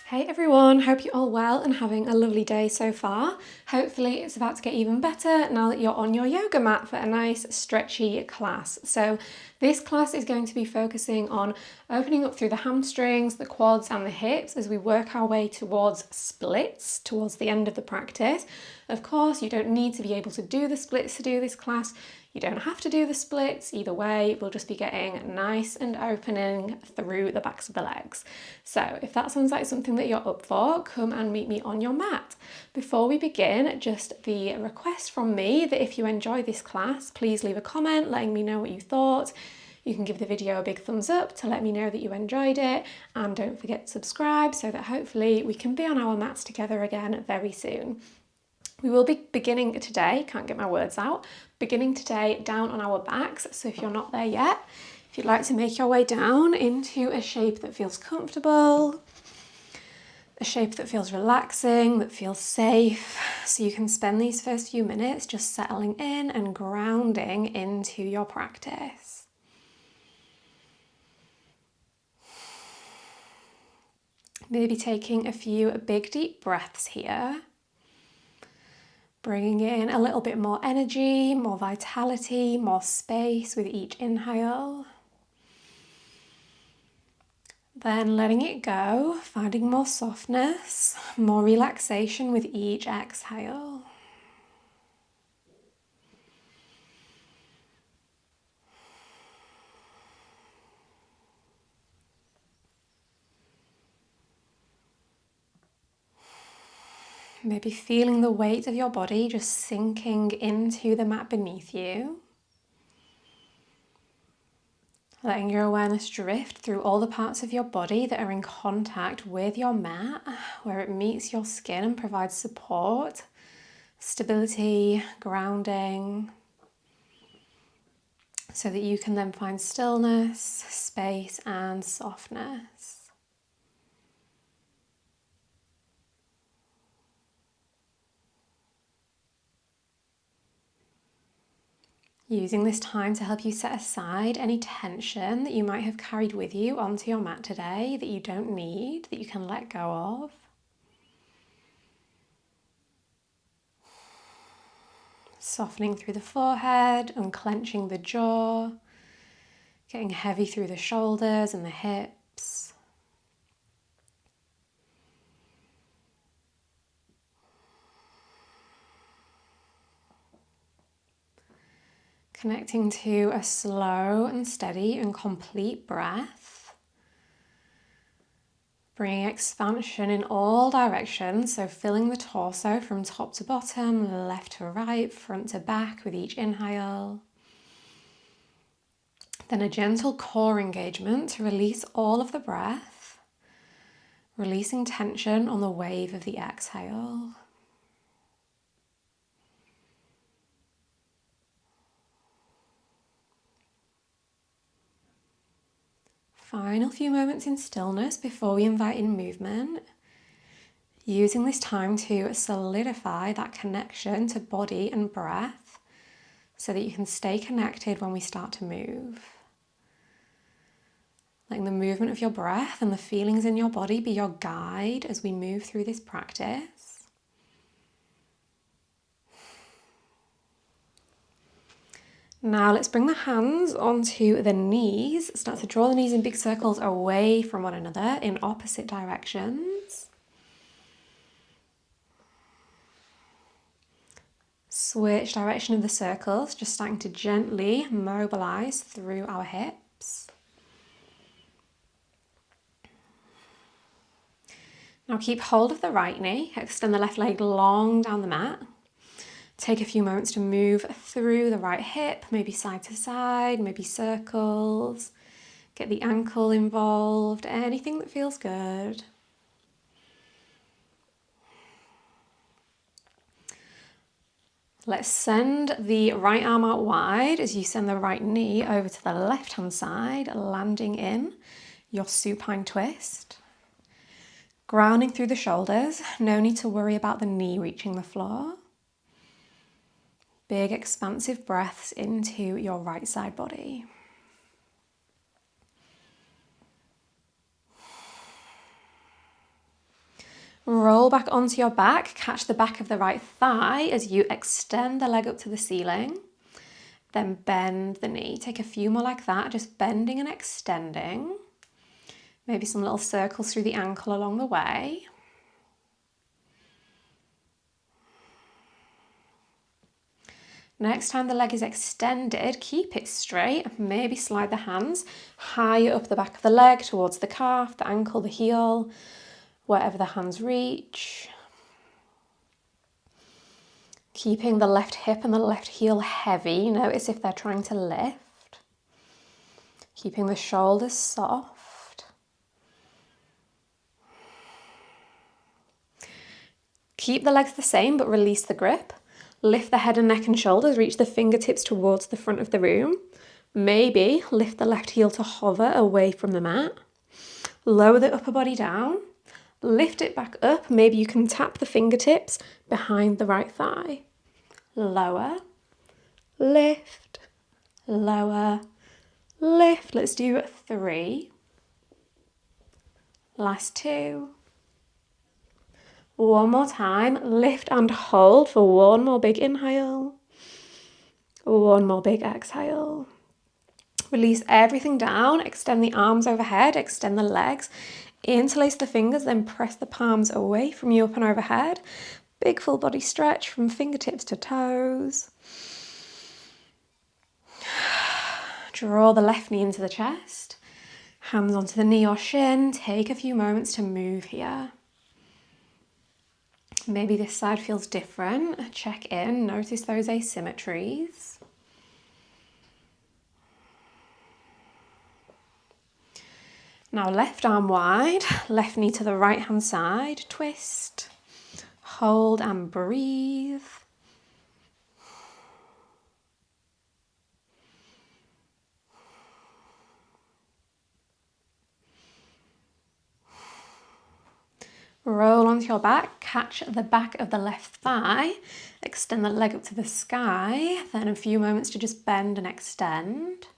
Hey everyone, hope you're all well and having a lovely day so far. Hopefully it's about to get even better now that you're on your yoga mat for a nice stretchy class. So this class is going to be focusing on opening up through the hamstrings, the quads and the hips as we work our way towards splits towards the end of the practice. Of course, you don't need to be able to do the splits to do this class. You don't have to do the splits, either way, we'll just be getting nice and opening through the backs of the legs. So if that sounds like something that you're up for, come and meet me on your mat. Before we begin, just the request from me that if you enjoy this class, please leave a comment letting me know what you thought. You can give the video a big thumbs up to let me know that you enjoyed it, and don't forget to subscribe so that hopefully we can be on our mats together again very soon. We will be beginning today, can't get my words out, beginning today down on our backs. So if you're not there yet, if you'd like to make your way down into a shape that feels comfortable, a shape that feels relaxing, that feels safe, so you can spend these first few minutes just settling in and grounding into your practice. Maybe taking a few big deep breaths here. Bringing in a little bit more energy, more vitality, more space with each inhale. Then letting it go, finding more softness, more relaxation with each exhale. Maybe feeling the weight of your body just sinking into the mat beneath you. Letting your awareness drift through all the parts of your body that are in contact with your mat, where it meets your skin and provides support, stability, grounding, so that you can then find stillness, space, and softness. Using this time to help you set aside any tension that you might have carried with you onto your mat today that you don't need, that you can let go of. Softening through the forehead, unclenching the jaw, getting heavy through the shoulders and the hips. Connecting to a slow and steady and complete breath. Bringing expansion in all directions, so filling the torso from top to bottom, left to right, front to back with each inhale. Then a gentle core engagement to release all of the breath, releasing tension on the wave of the exhale. Final few moments in stillness before we invite in movement. Using this time to solidify that connection to body and breath so that you can stay connected when we start to move. Letting the movement of your breath and the feelings in your body be your guide as we move through this practice. Now let's bring the hands onto the knees. Start to draw the knees in big circles away from one another in opposite directions. Switch direction of the circles, just starting to gently mobilize through our hips. Now keep hold of the right knee, extend the left leg long down the mat. Take a few moments to move through the right hip, maybe side to side, maybe circles. Get the ankle involved, anything that feels good. Let's send the right arm out wide as you send the right knee over to the left-hand side, landing in your supine twist. Grounding through the shoulders, no need to worry about the knee reaching the floor. Big expansive breaths into your right side body. Roll back onto your back, catch the back of the right thigh as you extend the leg up to the ceiling. Then bend the knee. Take a few more like that, just bending and extending. Maybe some little circles through the ankle along the way. Next time the leg is extended, keep it straight. Maybe slide the hands higher up the back of the leg towards the calf, the ankle, the heel, wherever the hands reach. Keeping the left hip and the left heel heavy. Notice if they're trying to lift. Keeping the shoulders soft. Keep the legs the same, but release the grip. Lift the head and neck and shoulders, reach the fingertips towards the front of the room. Maybe lift the left heel to hover away from the mat. Lower the upper body down. Lift it back up. Maybe you can tap the fingertips behind the right thigh. Lower, lift, lower, lift. Let's do 3. Last 2. One more time, lift and hold for one more big inhale. One more big exhale. Release everything down, extend the arms overhead, extend the legs, interlace the fingers, then press the palms away from you up and overhead. Big full body stretch from fingertips to toes. Draw the left knee into the chest, hands onto the knee or shin. Take a few moments to move here. Maybe this side feels different. Check in, notice those asymmetries. Now left arm wide, left knee to the right hand side, twist, hold and breathe. Roll onto your back, catch the back of the left thigh, extend the leg up to the sky, then a few moments to just bend and extend.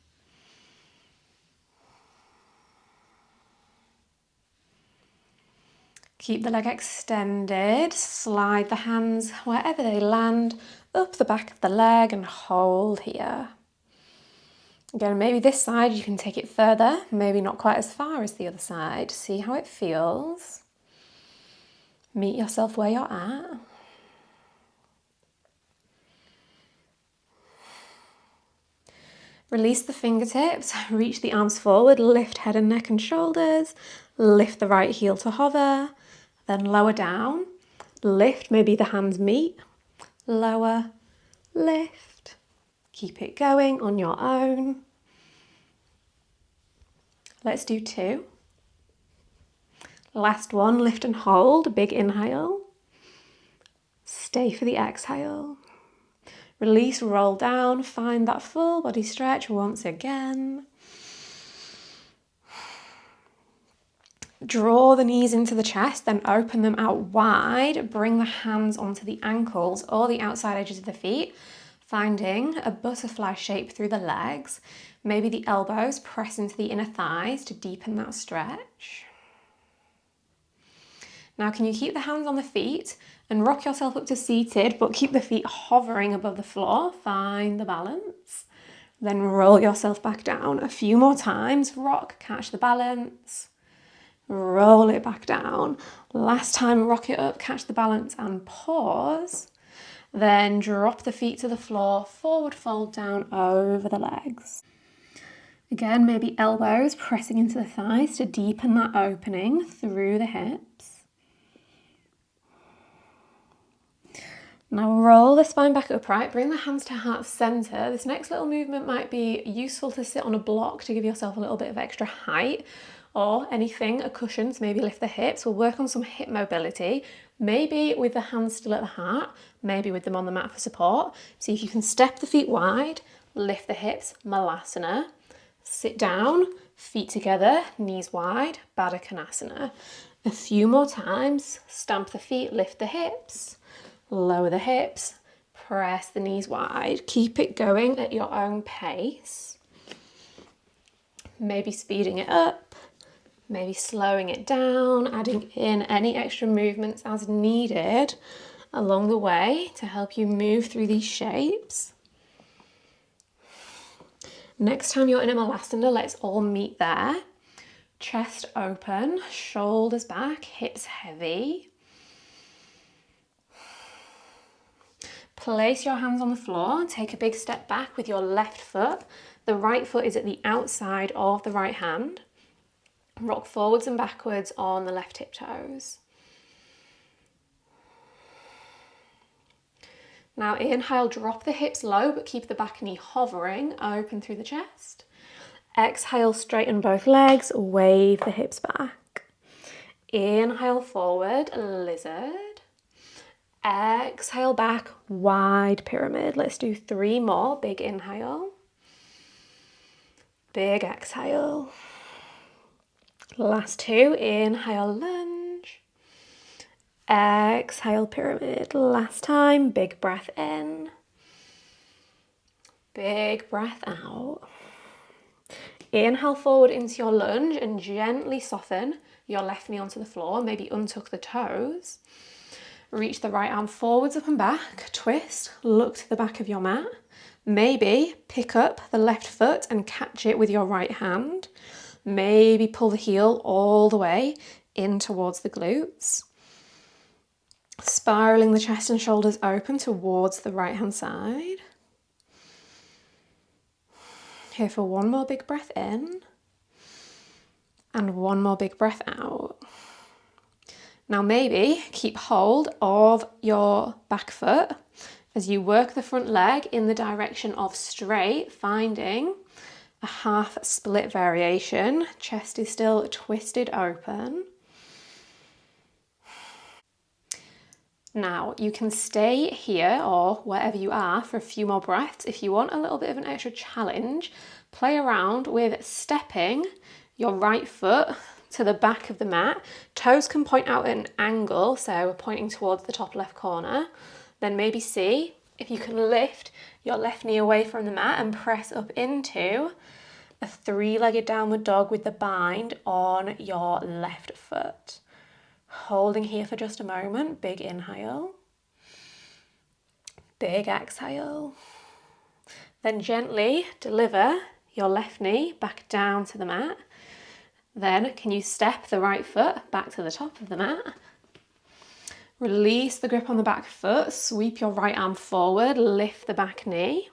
Keep the leg extended, slide the hands wherever they land, up the back of the leg and hold here. Again, maybe this side you can take it further, maybe not quite as far as the other side. See how it feels. Meet yourself where you're at. Release the fingertips, reach the arms forward, lift head and neck and shoulders, lift the right heel to hover, then lower down, lift, maybe the hands meet, lower, lift, keep it going on your own. Let's do 2. Last one, lift and hold, big inhale. Stay for the exhale. Release, roll down, find that full body stretch once again. Draw the knees into the chest, then open them out wide. Bring the hands onto the ankles or the outside edges of the feet, finding a butterfly shape through the legs. Maybe the elbows press into the inner thighs to deepen that stretch. Now, can you keep the hands on the feet and rock yourself up to seated, but keep the feet hovering above the floor? Find the balance. Then roll yourself back down a few more times. Rock, catch the balance. Roll it back down. Last time, rock it up, catch the balance and pause. Then drop the feet to the floor, forward fold down over the legs. Again, maybe elbows pressing into the thighs to deepen that opening through the hips. Now roll the spine back upright, bring the hands to heart center. This next little movement might be useful to sit on a block to give yourself a little bit of extra height, or anything, a cushion to maybe lift the hips. We'll work on some hip mobility, maybe with the hands still at the heart, maybe with them on the mat for support. See if you can step the feet wide, lift the hips, Malasana. Sit down, feet together, knees wide, Baddha Konasana. A few more times, stamp the feet, lift the hips. Lower the hips, press the knees wide. Keep it going at your own pace. Maybe speeding it up, Maybe slowing it down, adding in any extra movements as needed along the way to help you move through these shapes. Next time you're in a Malasana, let's all meet there. Chest open, shoulders back, hips heavy. Place your hands on the floor, take a big step back with your left foot. The right foot is at the outside of the right hand. Rock forwards and backwards on the left hip toes. Now inhale, drop the hips low, but keep the back knee hovering, open through the chest. Exhale, straighten both legs, wave the hips back. Inhale, forward, lizard. Exhale, back, wide pyramid. Let's do 3 more. Big inhale. Big exhale. Last 2. Inhale, lunge. Exhale, pyramid. Last time, big breath in. Big breath out. Inhale forward into your lunge and gently soften your left knee onto the floor. Maybe untuck the toes. Reach the right arm forwards, up and back. Twist, look to the back of your mat. Maybe pick up the left foot and catch it with your right hand. Maybe pull the heel all the way in towards the glutes. Spiraling the chest and shoulders open towards the right hand side. Here for 1 more big breath in and 1 more big breath out. Now maybe keep hold of your back foot as you work the front leg in the direction of straight, finding a half split variation. Chest is still twisted open. Now you can stay here or wherever you are for a few more breaths. If you want a little bit of an extra challenge, play around with stepping your right foot to the back of the mat. Toes can point out at an angle, so pointing towards the top left corner. Then maybe see if you can lift your left knee away from the mat and press up into a 3-legged downward dog with the bind on your left foot. Holding here for just a moment. Big inhale. Big exhale. Then gently deliver your left knee back down to the mat. Then can you step the right foot back to the top of the mat? Release the grip on the back foot. Sweep your right arm forward. Lift the back knee.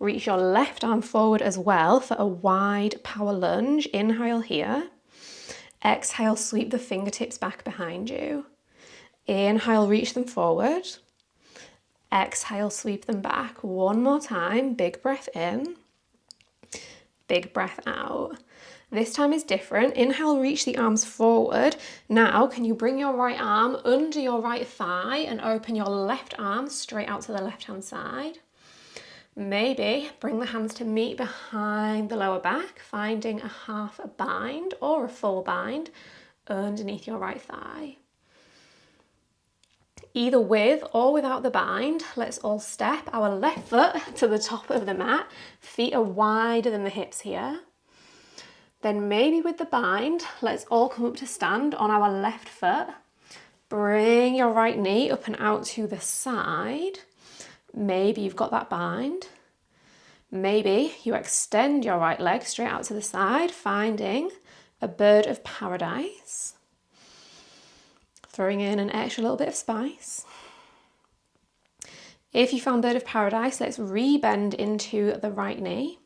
Reach your left arm forward as well for a wide power lunge. Inhale here. Exhale, sweep the fingertips back behind you. Inhale, reach them forward. Exhale, sweep them back. 1 more time. Big breath in. Big breath out. This time is different. Inhale, reach the arms forward. Now, can you bring your right arm under your right thigh and open your left arm straight out to the left-hand side? Maybe bring the hands to meet behind the lower back, finding a half bind or a full bind underneath your right thigh. Either with or without the bind, let's all step our left foot to the top of the mat. Feet are wider than the hips here. Then maybe with the bind, let's all come up to stand on our left foot. Bring your right knee up and out to the side. Maybe you've got that bind. Maybe you extend your right leg straight out to the side, finding a bird of paradise. Throwing in an extra little bit of spice. If you found bird of paradise, let's re-bend into the right knee.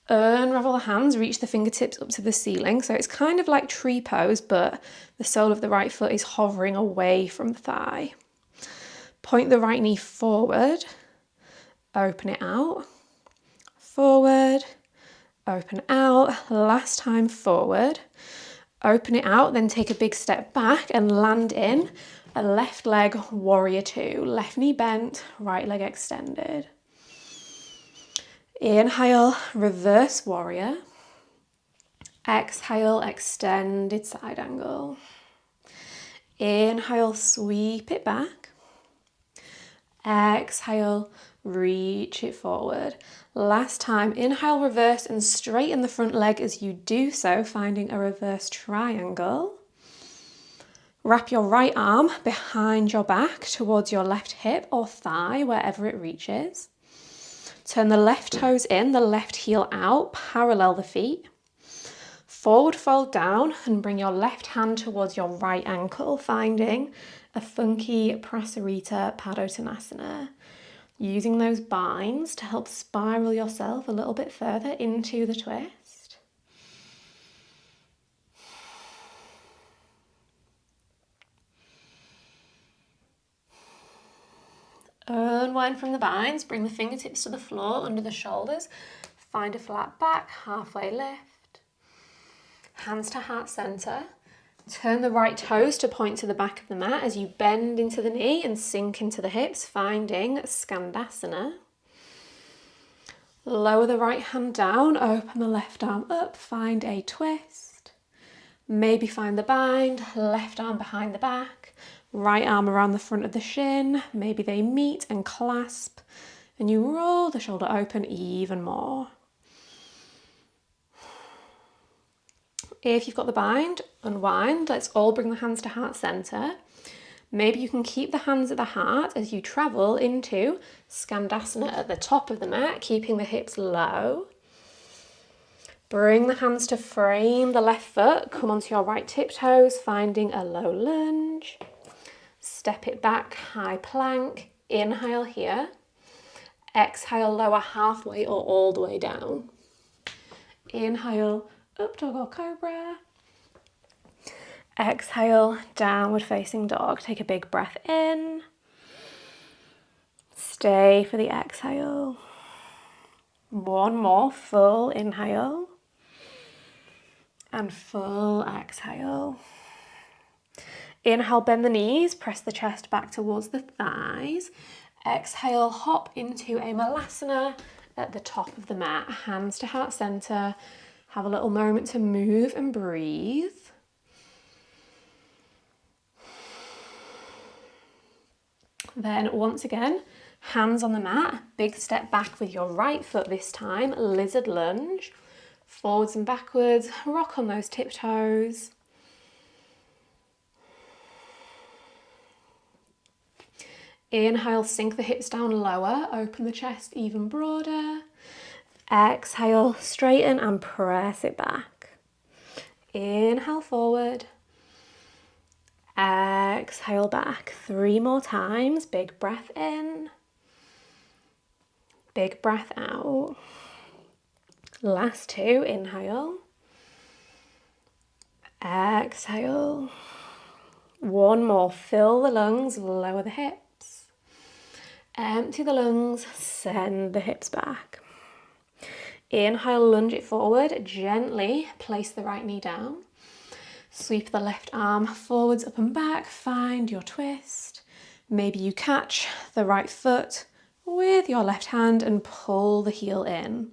Unravel the hands, reach the fingertips up to the ceiling. So it's kind of like tree pose, but the sole of the right foot is hovering away from the thigh. Point the right knee forward, open it out, forward, open out, last time forward, open it out, then take a big step back and land in a left leg warrior 2, left knee bent, right leg extended. Inhale, reverse warrior. Exhale, extended side angle. Inhale, sweep it back. Exhale, reach it forward. Last time, inhale, reverse and straighten the front leg as you do so, finding a reverse triangle. Wrap your right arm behind your back towards your left hip or thigh, wherever it reaches. Turn the left toes in, the left heel out, parallel the feet. Forward fold down and bring your left hand towards your right ankle, finding a funky Prasarita Padottanasana. Using those binds to help spiral yourself a little bit further into the twist. Unwind from the binds, bring the fingertips to the floor under the shoulders. Find a flat back, halfway lift. Hands to heart center. Turn the right toes to point to the back of the mat as you bend into the knee and sink into the hips, finding Skandasana. Lower the right hand down, open the left arm up, find a twist. Maybe find the bind, left arm behind the back, right arm around the front of the shin. Maybe they meet and clasp, and you roll the shoulder open even more. If you've got the bind, unwind. Let's all bring the hands to heart center. Maybe you can keep the hands at the heart as you travel into Skandasana at the top of the mat, keeping the hips low. Bring the hands to frame the left foot. Come onto your right tiptoes, finding a low lunge. Step it back, high plank. Inhale here. Exhale, lower halfway or all the way down. Inhale, up dog or cobra. Exhale, downward facing dog. Take a big breath in. Stay for the exhale. One more full inhale. And full exhale. Inhale, bend the knees, press the chest back towards the thighs. Exhale, hop into a Malasana at the top of the mat. Hands to heart center. Have a little moment to move and breathe. Then once again, hands on the mat, big step back with your right foot this time, lizard lunge, forwards and backwards, rock on those tiptoes. Inhale, sink the hips down lower, open the chest even broader. Exhale, straighten and press it back. Inhale forward. Exhale back. 3 more times. Big breath in. Big breath out. Last 2. Inhale. Exhale. 1 more. Fill the lungs, lower the hips. Empty the lungs, send the hips back. Inhale, lunge it forward. Gently place the right knee down. Sweep the left arm forwards, up and back. Find your twist. Maybe you catch the right foot with your left hand and pull the heel in.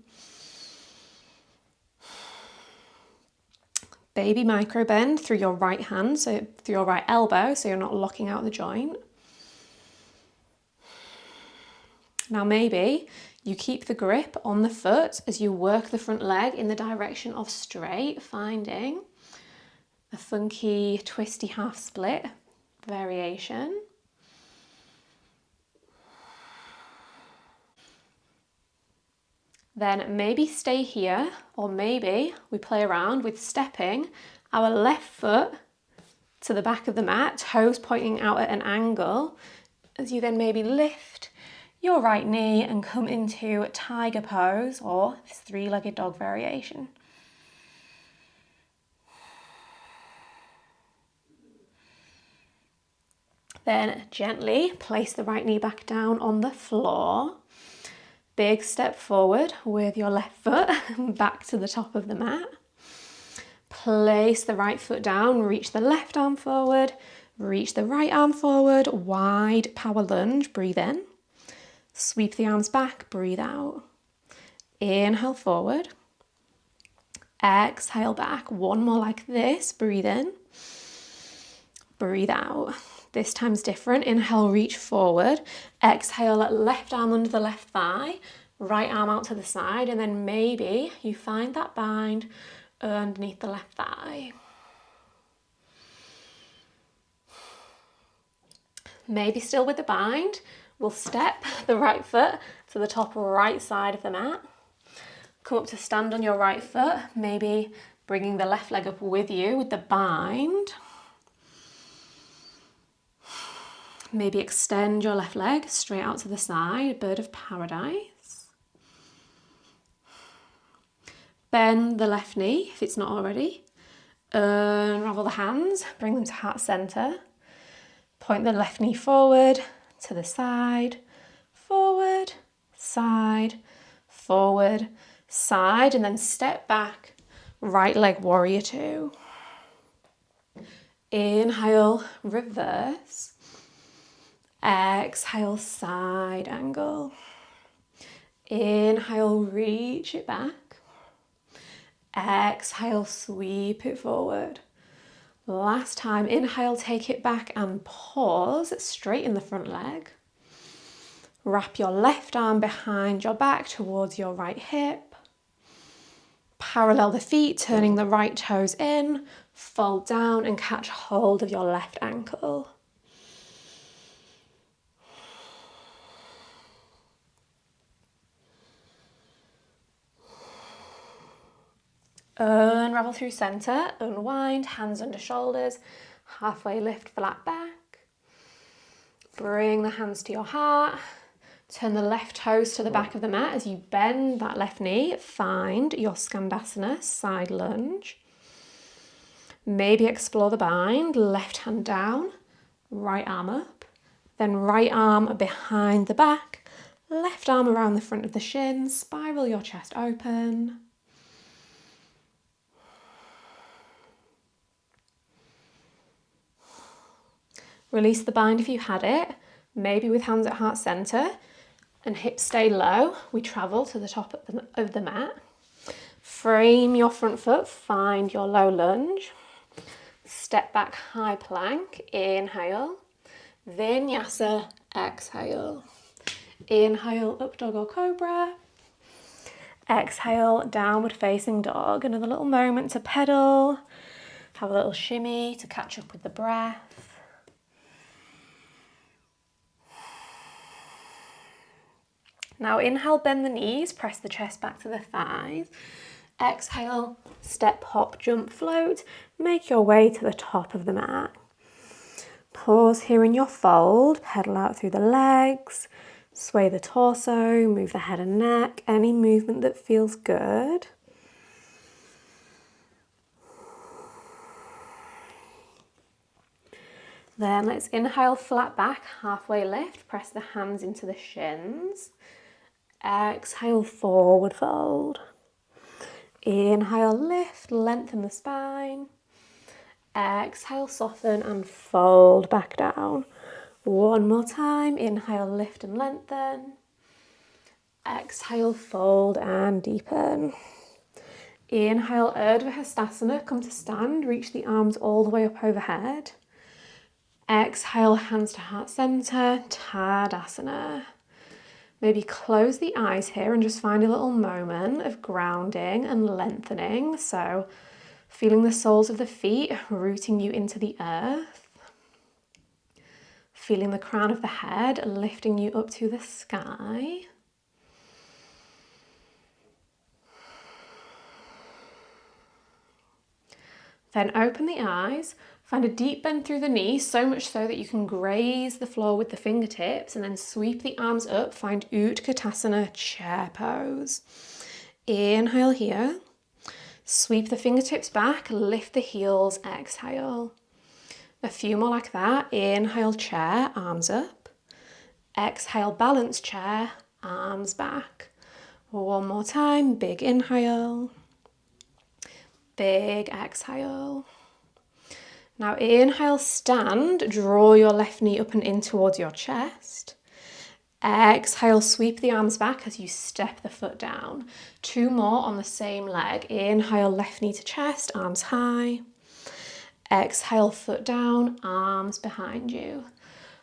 Baby micro bend through your right hand, so through your right elbow, so you're not locking out the joint. Now maybe you keep the grip on the foot as you work the front leg in the direction of straight, finding a funky twisty half split variation. Then maybe stay here, or maybe we play around with stepping our left foot to the back of the mat, toes pointing out at an angle, as you then maybe lift your right knee and come into tiger pose or this 3-legged dog variation. Then gently place the right knee back down on the floor. Big step forward with your left foot back to the top of the mat. Place the right foot down, reach the left arm forward, reach the right arm forward, wide power lunge, breathe in. Sweep the arms back, breathe out. Inhale forward. Exhale back. 1 more like this, breathe in. Breathe out. This time's different. Inhale, reach forward. Exhale, left arm under the left thigh, right arm out to the side, and then maybe you find that bind underneath the left thigh. Maybe still with the bind, we'll step the right foot to the top right side of the mat. Come up to stand on your right foot, maybe bringing the left leg up with you with the bind. Maybe extend your left leg straight out to the side, bird of paradise. Bend the left knee if it's not already. Unravel the hands, bring them to heart center. Point the left knee forward, to the side, forward, side, forward, side, and then step back, right leg warrior two. Inhale, reverse. Exhale, side angle. Inhale, reach it back. Exhale, sweep it forward. Last time, inhale, take it back and pause, straighten the front leg. Wrap your left arm behind your back towards your right hip. Parallel the feet, turning the right toes in. Fold down and catch hold of your left ankle. Unravel through center, unwind, hands under shoulders, halfway lift, flat back. Bring the hands to your heart. Turn the left toes to the back of the mat as you bend that left knee. Find your Skandasana, side lunge. Maybe explore the bind, left hand down, right arm up, then right arm behind the back, left arm around the front of the shin, spiral your chest open. Release the bind if you had it, maybe with hands at heart center, and hips stay low. We travel to the top of the mat. Frame your front foot, find your low lunge. Step back, high plank, inhale. Vinyasa, exhale. Inhale, up dog or cobra. Exhale, downward facing dog. Another little moment to pedal. Have a little shimmy to catch up with the breath. Now inhale, bend the knees, press the chest back to the thighs. Exhale, step, hop, jump, float. Make your way to the top of the mat. Pause here in your fold, pedal out through the legs, sway the torso, move the head and neck, any movement that feels good. Then let's inhale, flat back, halfway lift, press the hands into the shins. Exhale, forward fold. Inhale, lift, lengthen the spine. Exhale, soften and fold back down. One more time, inhale, lift and lengthen. Exhale, fold and deepen. Inhale, Urdhva Hastasana, come to stand, reach the arms all the way up overhead. Exhale, hands to heart center, Tadasana. Maybe close the eyes here and just find a little moment of grounding and lengthening. So feeling the soles of the feet rooting you into the earth. Feeling the crown of the head lifting you up to the sky. Then open the eyes. Find a deep bend through the knees, so much so that you can graze the floor with the fingertips, and then sweep the arms up. Find Utkatasana, chair pose. Inhale here. Sweep the fingertips back, lift the heels, exhale. A few more like that. Inhale, chair, arms up. Exhale, balance chair, arms back. One more time, big inhale. Big exhale. Now inhale, stand, draw your left knee up and in towards your chest. Exhale, sweep the arms back as you step the foot down. Two more on the same leg. Inhale, left knee to chest, arms high. Exhale, foot down, arms behind you.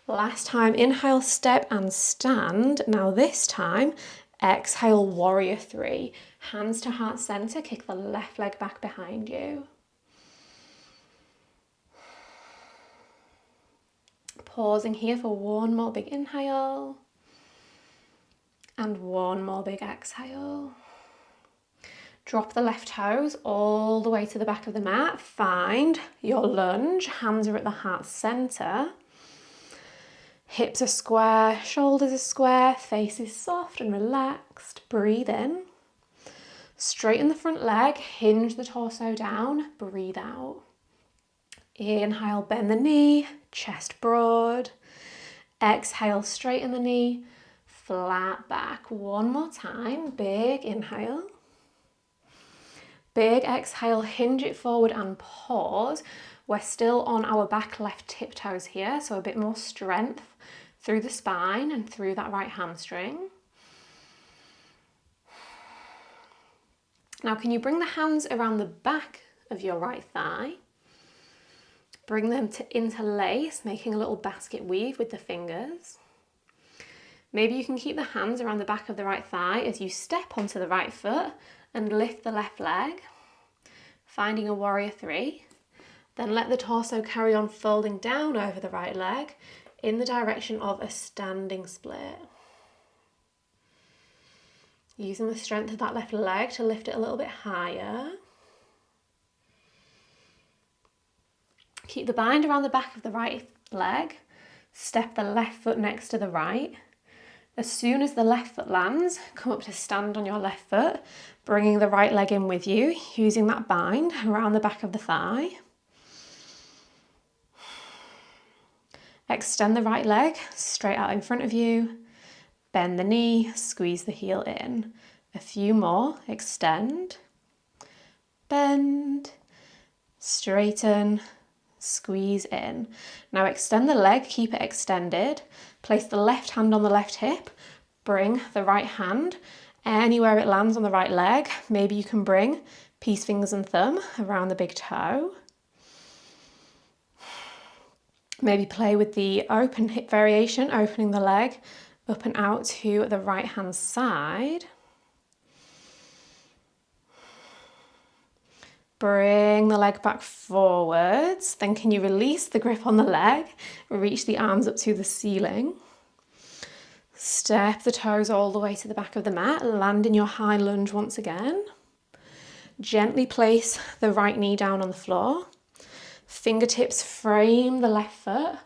Last time, inhale, step and stand. Now this time, exhale, warrior three. Hands to heart center, kick the left leg back behind you. Pausing here for one more big inhale. And one more big exhale. Drop the left toes all the way to the back of the mat. Find your lunge. Hands are at the heart center. Hips are square, shoulders are square, face is soft and relaxed. Breathe in. Straighten the front leg, hinge the torso down, breathe out. Inhale, bend the knee, chest broad. Exhale, straighten the knee, flat back. One more time, big inhale. Big exhale, hinge it forward and pause. We're still on our back left tiptoes here, so a bit more strength through the spine and through that right hamstring. Now, can you bring the hands around the back of your right thigh? Bring them to interlace, making a little basket weave with the fingers. Maybe you can keep the hands around the back of the right thigh as you step onto the right foot and lift the left leg, finding a warrior three. Then let the torso carry on folding down over the right leg in the direction of a standing split. Using the strength of that left leg to lift it a little bit higher. Keep the bind around the back of the right leg. Step the left foot next to the right. As soon as the left foot lands, come up to stand on your left foot, bringing the right leg in with you, using that bind around the back of the thigh. Extend the right leg straight out in front of you. Bend the knee, squeeze the heel in. A few more. Extend, bend, straighten, squeeze in. Now extend the leg, keep it extended. Place the left hand on the left hip. Bring the right hand anywhere it lands on the right leg. Maybe you can bring peace fingers and thumb around the big toe. Maybe play with the open hip variation, opening the leg up and out to the right hand side. Bring the leg back forwards. Then can you release the grip on the leg? Reach the arms up to the ceiling. Step the toes all the way to the back of the mat. Land in your high lunge once again. Gently place the right knee down on the floor. Fingertips frame the left foot.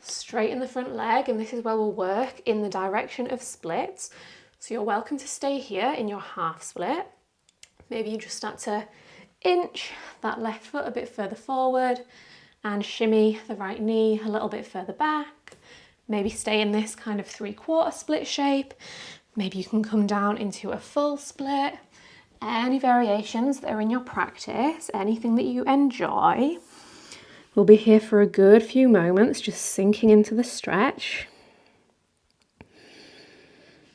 Straighten the front leg, and this is where we'll work in the direction of splits. So you're welcome to stay here in your half split. Maybe you just start to inch that left foot a bit further forward and shimmy the right knee a little bit further back. Maybe stay in this kind of 3/4 split shape. Maybe you can come down into a full split. Any variations that are in your practice, anything that you enjoy. We'll be here for a good few moments, just sinking into the stretch.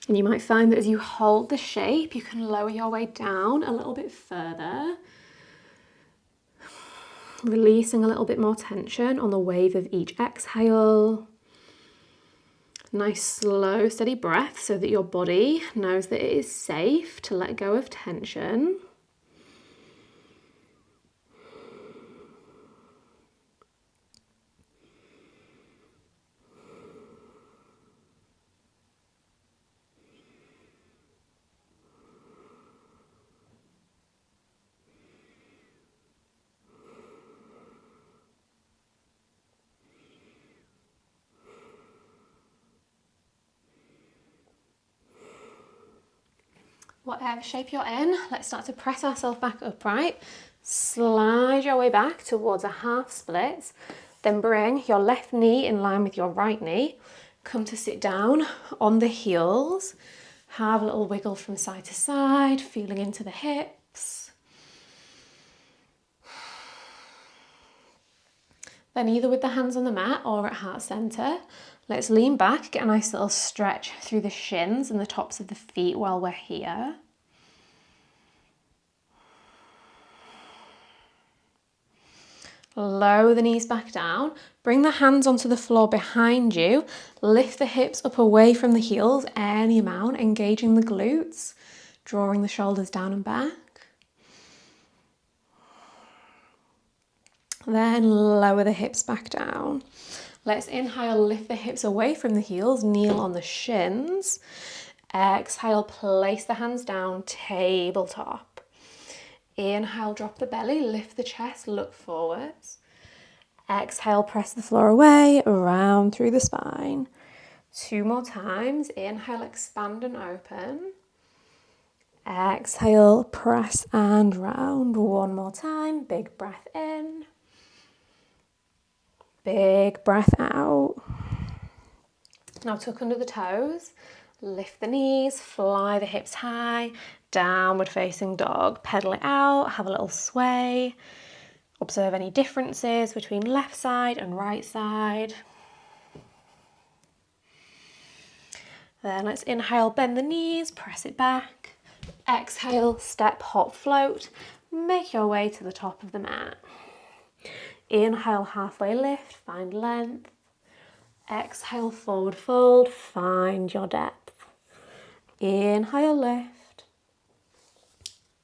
And you might find that as you hold the shape, you can lower your way down a little bit further, releasing a little bit more tension on the wave of each exhale. Nice, slow, steady breath so that your body knows that it is safe to let go of tension. Whatever shape you're in, let's start to press ourselves back upright. Slide your way back towards a half split. Then bring your left knee in line with your right knee. Come to sit down on the heels. Have a little wiggle from side to side, feeling into the hips. Then either with the hands on the mat or at heart center, let's lean back, get a nice little stretch through the shins and the tops of the feet while we're here. Lower the knees back down. Bring the hands onto the floor behind you. Lift the hips up away from the heels, any amount, engaging the glutes, drawing the shoulders down and back. Then lower the hips back down. Let's inhale, lift the hips away from the heels, kneel on the shins. Exhale, place the hands down, tabletop. Inhale, drop the belly, lift the chest, look forwards. Exhale, press the floor away, round through the spine. 2 more times. Inhale, expand and open. Exhale, press and round. 1 more time. Big breath in. Big breath out. Now tuck under the toes. Lift the knees, fly the hips high. Downward facing dog. Pedal it out, have a little sway. Observe any differences between left side and right side. Then let's inhale, bend the knees, press it back. Exhale, step, hop, float. Make your way to the top of the mat. Inhale, halfway lift, find length. Exhale, forward fold, find your depth. Inhale, lift.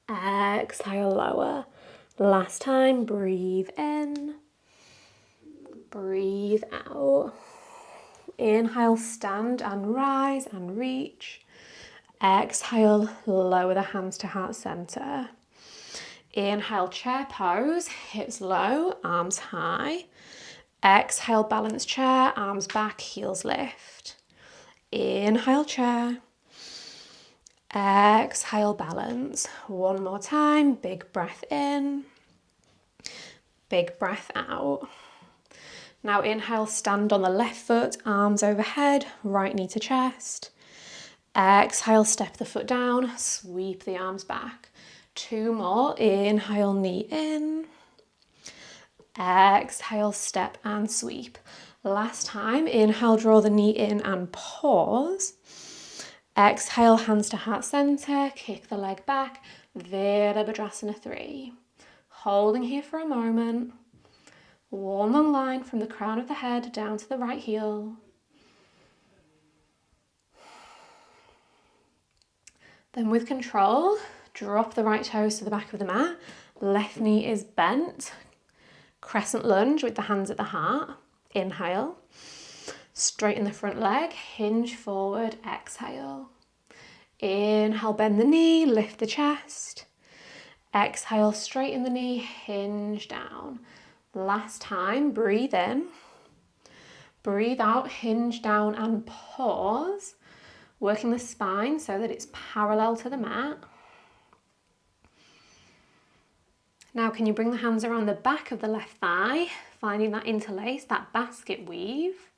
Exhale, lower. Last time, breathe in. Breathe out. Inhale, stand and rise and reach. Exhale, lower the hands to heart center. Inhale, chair pose, hips low, arms high. Exhale, balance chair, arms back, heels lift. Inhale, chair. Exhale, balance. 1 more time, big breath in. Big breath out. Now inhale, stand on the left foot, arms overhead, right knee to chest. Exhale, step the foot down, sweep the arms back. 2 more, inhale, knee in. Exhale, step and sweep. Last time, inhale, draw the knee in and pause. Exhale, hands to heart center, kick the leg back, Virabhadrasana 3. Holding here for a moment. 1 long line from the crown of the head down to the right heel. Then with control, drop the right toes to the back of the mat. Left knee is bent. Crescent lunge with the hands at the heart. Inhale. Straighten the front leg, hinge forward, exhale. Inhale, bend the knee, lift the chest. Exhale, straighten the knee, hinge down. Last time, breathe in. Breathe out, hinge down and pause. Working the spine so that it's parallel to the mat. Now can you bring the hands around the back of the left thigh, finding that interlace, that basket weave.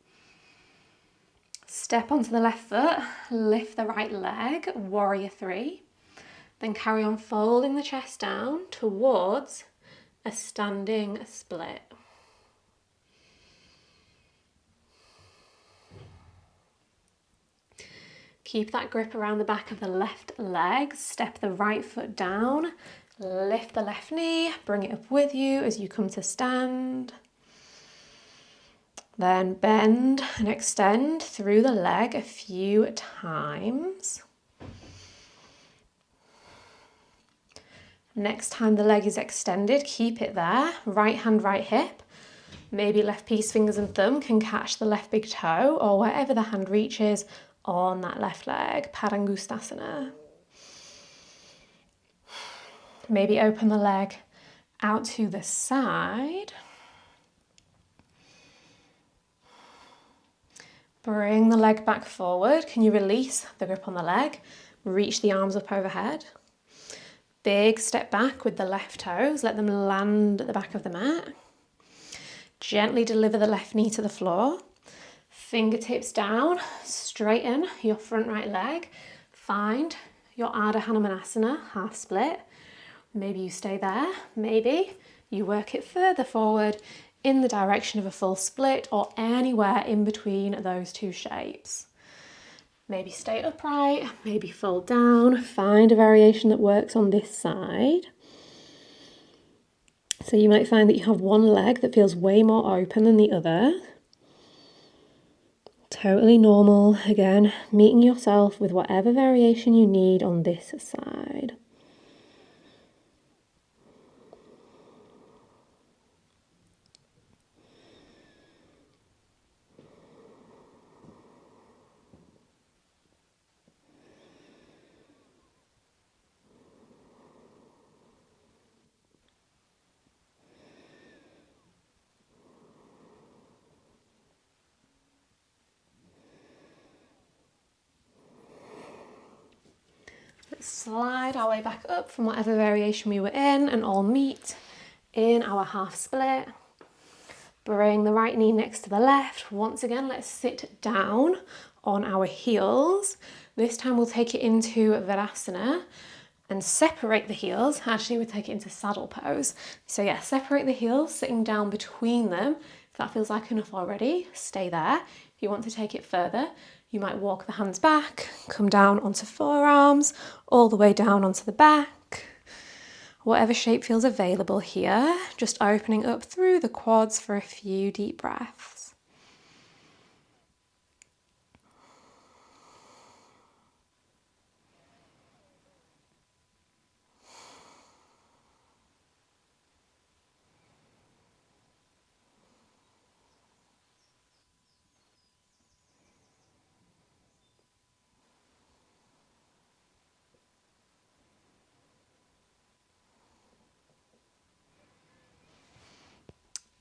Step onto the left foot, lift the right leg, warrior 3. Then carry on folding the chest down towards a standing split. Keep that grip around the back of the left leg, step the right foot down, lift the left knee, bring it up with you as you come to stand. Then bend and extend through the leg a few times. Next time the leg is extended, keep it there. Right hand, right hip. Maybe left peace, fingers and thumb can catch the left big toe or wherever the hand reaches on that left leg. Padangusthasana. Maybe open the leg out to the side. Bring the leg back forward. Can you release the grip on the leg? Reach the arms up overhead. Big step back with the left toes. Let them land at the back of the mat. Gently deliver the left knee to the floor. Fingertips down. Straighten your front right leg. Find your Ardha Hanumanasana, half split. Maybe you stay there. Maybe you work it further forward in the direction of a full split or anywhere in between those two shapes. Maybe stay upright, maybe fold down, find a variation that works on this side. So you might find that you have one leg that feels way more open than the other. Totally normal. Again, meeting yourself with whatever variation you need on this side. Let's slide our way back up from whatever variation we were in and all meet in our half split. Bring the right knee next to the left. Once again, let's sit down on our heels. This time we'll take it into Virasana and separate the heels. Actually, we'll take it into saddle pose. So yeah, separate the heels, sitting down between them. If that feels like enough already, stay there. If you want to take it further, you might walk the hands back, come down onto forearms, all the way down onto the back. Whatever shape feels available here, just opening up through the quads for a few deep breaths.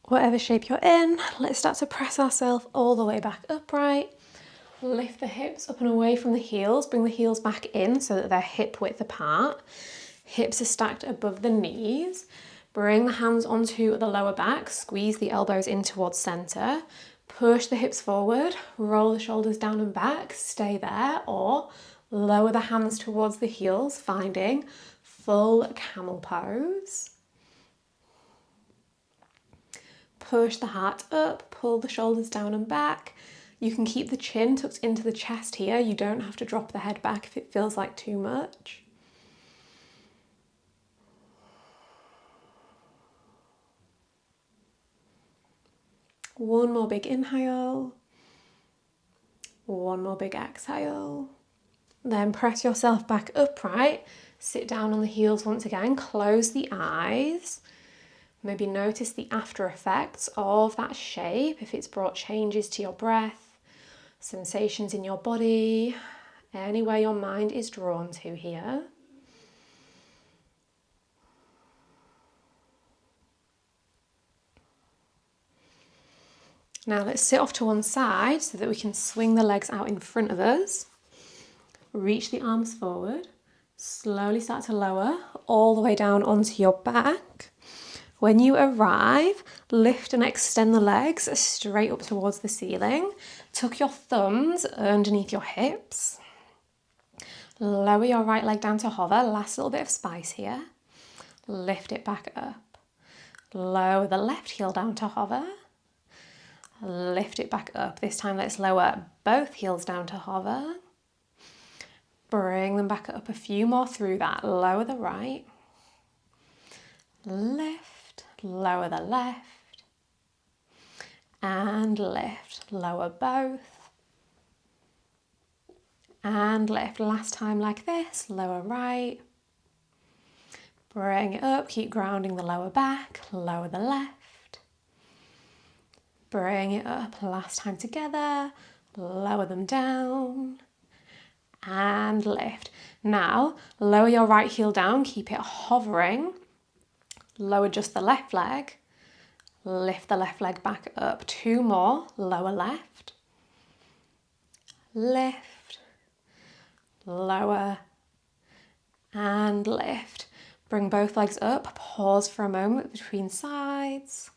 Whatever shape you're in, let's start to press ourselves all the way back upright. Lift the hips up and away from the heels. Bring the heels back in so that they're hip width apart. Hips are stacked above the knees. Bring the hands onto the lower back. Squeeze the elbows in towards center. Push the hips forward. Roll the shoulders down and back. Stay there. Or lower the hands towards the heels, finding full camel pose. Push the heart up, pull the shoulders down and back. You can keep the chin tucked into the chest here. You don't have to drop the head back if it feels like too much. One more big inhale. One more big exhale. Then press yourself back upright. Sit down on the heels once again. Close the eyes. Maybe notice the after effects of that shape, if it's brought changes to your breath, sensations in your body, anywhere your mind is drawn to here. Now let's sit off to one side so that we can swing the legs out in front of us. Reach the arms forward. Slowly start to lower all the way down onto your back. When you arrive, lift and extend the legs straight up towards the ceiling. Tuck your thumbs underneath your hips. Lower your right leg down to hover. Last little bit of spice here. Lift it back up. Lower the left heel down to hover. Lift it back up. This time let's lower both heels down to hover. Bring them back up a few more through that. Lower the right. Lift. Lower the left. And lift. Lower both. And lift. Last time like this. Lower right. Bring it up. Keep grounding the lower back. Lower the left. Bring it up. Last time together. Lower them down. And lift. Now, lower your right heel down. Keep it hovering. Lower just the left leg. Lift the left leg back up. Two more. Lower left. Lift. Lower. And lift. Bring both legs up. Pause for a moment between sides.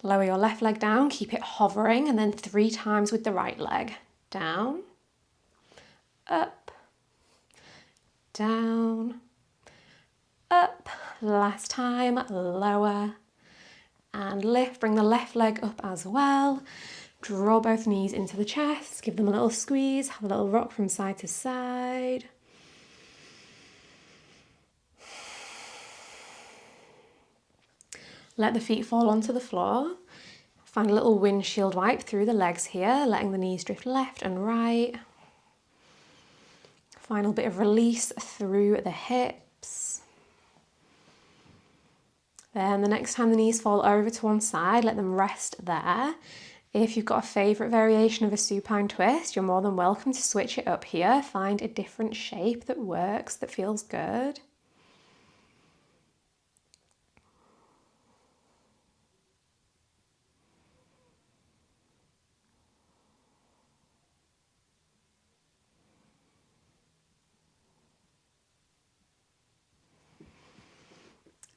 Lower your left leg down. Keep it hovering. And then 3 times with the right leg. Down. Up. Down. Up. Last time, lower and lift. Bring the left leg up as well. Draw both knees into the chest. Give them a little squeeze. Have a little rock from side to side. Let the feet fall onto the floor. Find a little windshield wipe through the legs here, letting the knees drift left and right. Final bit of release through the hips. Then the next time the knees fall over to one side, let them rest there. If you've got a favourite variation of a supine twist, you're more than welcome to switch it up here. Find a different shape that works, that feels good.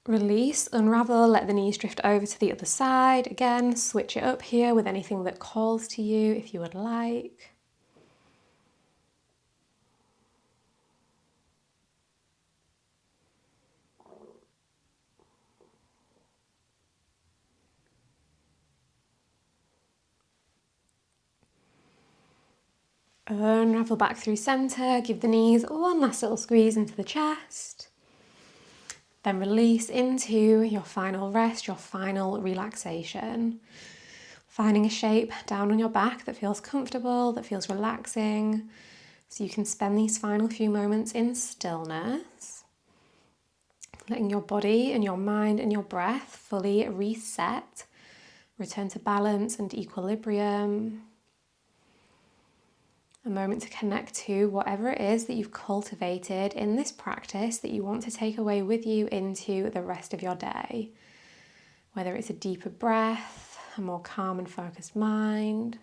Release, unravel, let the knees drift over to the other side. Again, switch it up here with anything that calls to you if you would like. Unravel back through centre, give the knees one last little squeeze into the chest. Then release into your final rest, your final relaxation. Finding a shape down on your back that feels comfortable, that feels relaxing, so you can spend these final few moments in stillness, letting your body and your mind and your breath fully reset, return to balance and equilibrium. A moment to connect to whatever it is that you've cultivated in this practice that you want to take away with you into the rest of your day. Whether it's a deeper breath, a more calm and focused mind.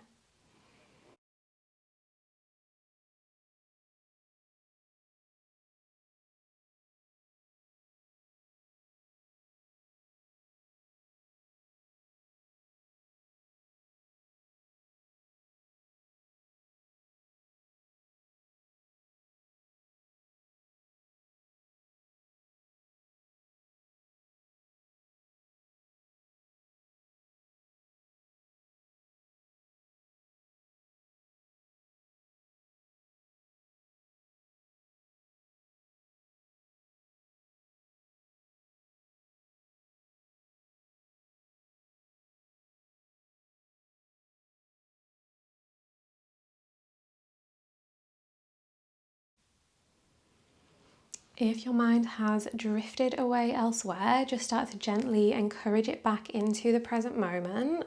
If your mind has drifted away elsewhere, just start to gently encourage it back into the present moment.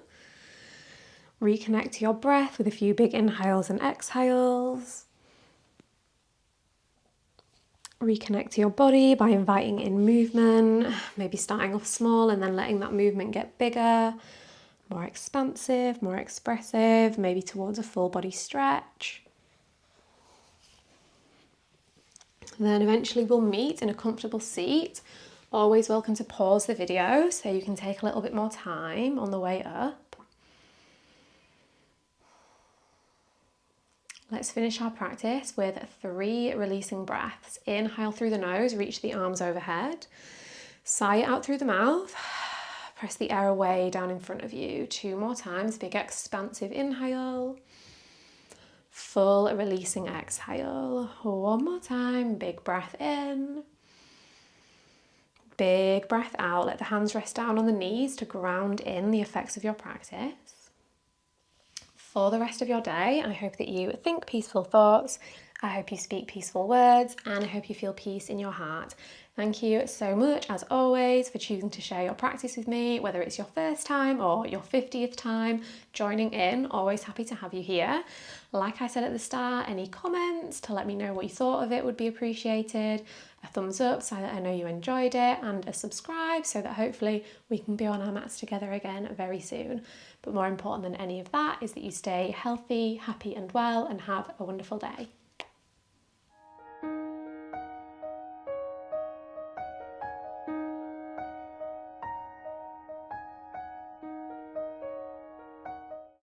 Reconnect to your breath with a few big inhales and exhales. Reconnect to your body by inviting in movement, maybe starting off small and then letting that movement get bigger, more expansive, more expressive, maybe towards a full body stretch. Then eventually we'll meet in a comfortable seat. Always welcome to pause the video so you can take a little bit more time on the way up. Let's finish our practice with 3 releasing breaths. Inhale through the nose, reach the arms overhead. Sigh it out through the mouth. Press the air away down in front of you. 2 more times, big expansive inhale. Full releasing exhale. 1 more time, big breath in. Big breath out. Let the hands rest down on the knees to ground in the effects of your practice. For the rest of your day, I hope that you think peaceful thoughts, I hope you speak peaceful words, and I hope you feel peace in your heart. Thank you so much, as always, for choosing to share your practice with me, whether it's your first time or your 50th time joining in. Always happy to have you here. Like I said at the start, any comments to let me know what you thought of it would be appreciated. A thumbs up so that I know you enjoyed it, and a subscribe so that hopefully we can be on our mats together again very soon. But more important than any of that is that you stay healthy, happy and well, and have a wonderful day.